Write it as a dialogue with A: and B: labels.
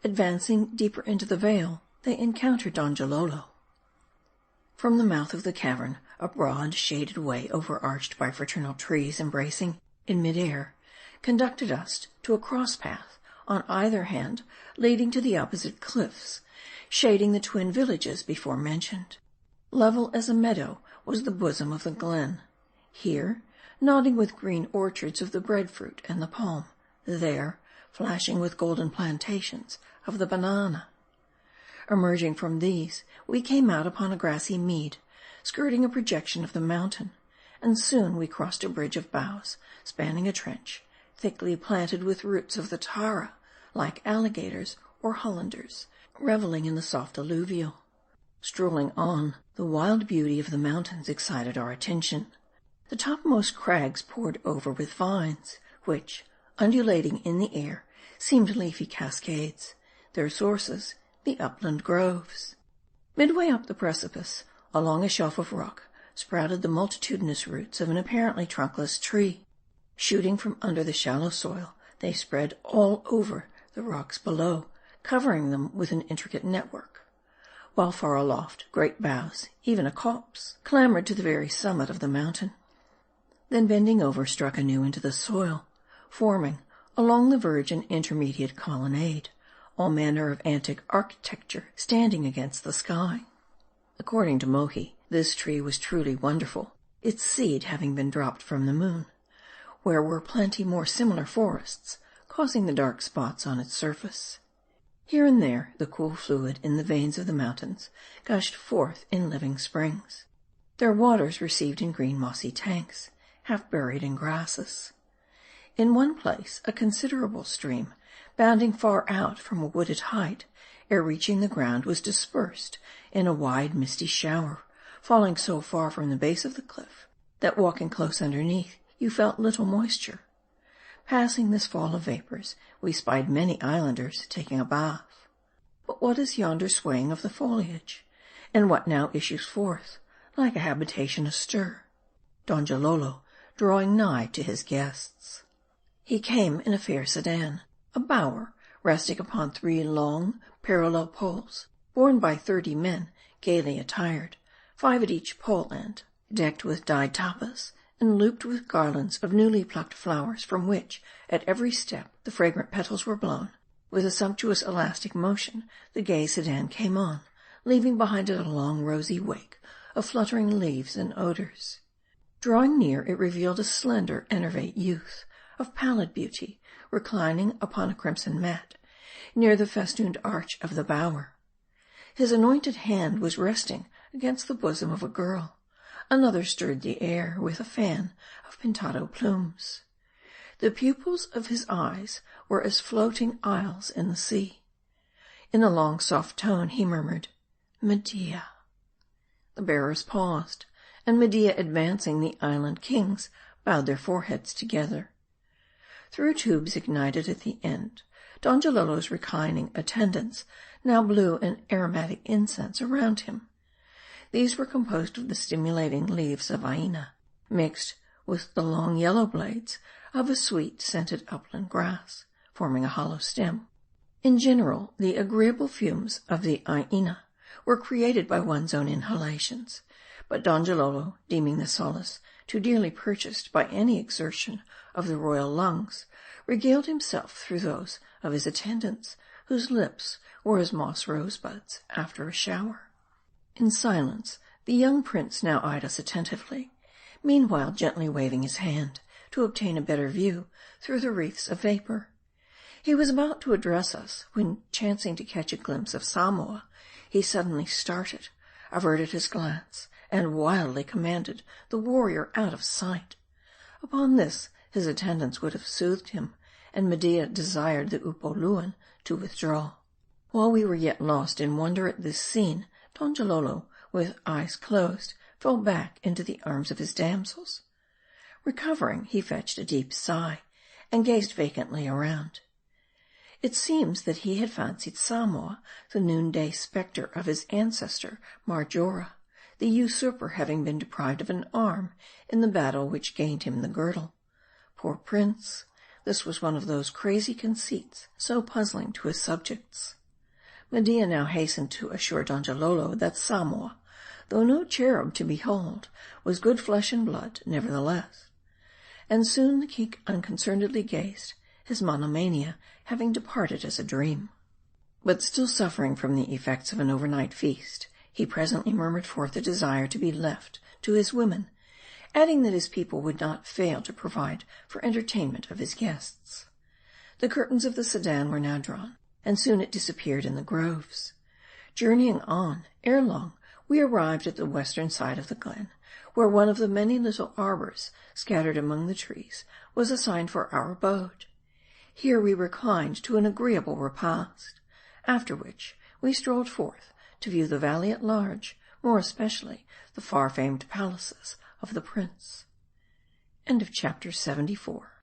A: Advancing deeper into the vale, they encountered Donjalolo. From the mouth of the cavern, a broad, shaded way overarched by fraternal trees embracing in mid-air, conducted us to a cross-path on either hand, leading to the opposite cliffs, shading the twin villages before mentioned. Level as a meadow was the bosom of the glen. Here, nodding with green orchards of the breadfruit and the palm. There, flashing with golden plantations of the banana. Emerging from these, we came out upon a grassy mead, skirting a projection of the mountain, and soon we crossed a bridge of boughs, spanning a trench, thickly planted with roots of the tara, like alligators or Hollanders, reveling in the soft alluvial. Strolling on, the wild beauty of the mountains excited our attention. The topmost crags poured over with vines, which, undulating in the air, seemed leafy cascades, their sources the upland groves. Midway up the precipice, along a shelf of rock, sprouted the multitudinous roots of an apparently trunkless tree. Shooting from under the shallow soil, they spread all over the rocks below, covering them with an intricate network, while far aloft great boughs, even a copse, clambered to the very summit of the mountain. Then bending over, struck anew into the soil, forming, along the verge, an intermediate colonnade, all manner of antique architecture standing against the sky. According to Mohi, this tree was truly wonderful, its seed having been dropped from the moon, where were plenty more similar forests, causing the dark spots on its surface. Here and there, the cool fluid in the veins of the mountains gushed forth in living springs, their waters received in green mossy tanks, half buried in grasses. In one place, a considerable stream, bounding far out from a wooded height, ere reaching the ground, was dispersed in a wide misty shower, falling so far from the base of the cliff, that walking close underneath, you felt little moisture. Passing this fall of vapors, we spied many islanders taking a bath. But what is yonder swaying of the foliage? And what now issues forth, like a habitation astir? Donjalolo, drawing nigh to his guests. He came in a fair sedan, a bower resting upon 3 long, parallel poles, borne by 30 men gaily attired, 5 at each pole end, decked with dyed tapas, and looped with garlands of newly plucked flowers, from which, at every step, the fragrant petals were blown. With a sumptuous elastic motion, the gay sedan came on, leaving behind it a long rosy wake of fluttering leaves and odors. Drawing near, it revealed a slender, enervate youth, of pallid beauty, reclining upon a crimson mat, near the festooned arch of the bower. His anointed hand was resting against the bosom of a girl. Another stirred the air with a fan of pintado plumes. The pupils of his eyes were as floating isles in the sea. In a long, soft tone, he murmured, "Medea." The bearers paused, and Medea, advancing, the island kings bowed their foreheads together. Through tubes ignited at the end, Donjalolo's reclining attendants now blew an aromatic incense around him. These were composed of the stimulating leaves of aina, mixed with the long yellow blades of a sweet scented upland grass, forming a hollow stem. In general, the agreeable fumes of the aina were created by one's own inhalations, but Donjalolo, deeming the solace too dearly purchased by any exertion of the royal lungs, regaled himself through those of his attendants, whose lips were as moss rosebuds after a shower. In silence, the young prince now eyed us attentively, meanwhile gently waving his hand to obtain a better view through the wreaths of vapor. He was about to address us, when, chancing to catch a glimpse of Samoa, he suddenly started, averted his glance, and wildly commanded the warrior out of sight. Upon this, his attendants would have soothed him, and Medea desired the Upoluan to withdraw. While we were yet lost in wonder at this scene, Donjalolo, with eyes closed, fell back into the arms of his damsels. Recovering, he fetched a deep sigh, and gazed vacantly around. It seems that he had fancied Samoa the noonday spectre of his ancestor Marjora, the usurper having been deprived of an arm in the battle which gained him the girdle. Poor prince! this was one of those crazy conceits so puzzling to his subjects. Media now hastened to assure Donjalolo that Samoa, though no cherub to behold, was good flesh and blood nevertheless. And soon the king unconcernedly gazed, his monomania having departed as a dream. But still suffering from the effects of an overnight feast, he presently murmured forth a desire to be left to his women, adding that his people would not fail to provide for entertainment of his guests. The curtains of the sedan were now drawn, and soon it disappeared in the groves. Journeying on, ere long we arrived at the western side of the glen, where one of the many little arbors scattered among the trees was assigned for our abode. Here we reclined to an agreeable repast, after which we strolled forth to view the valley at large, more especially the far-famed palaces of the prince. End of chapter 74.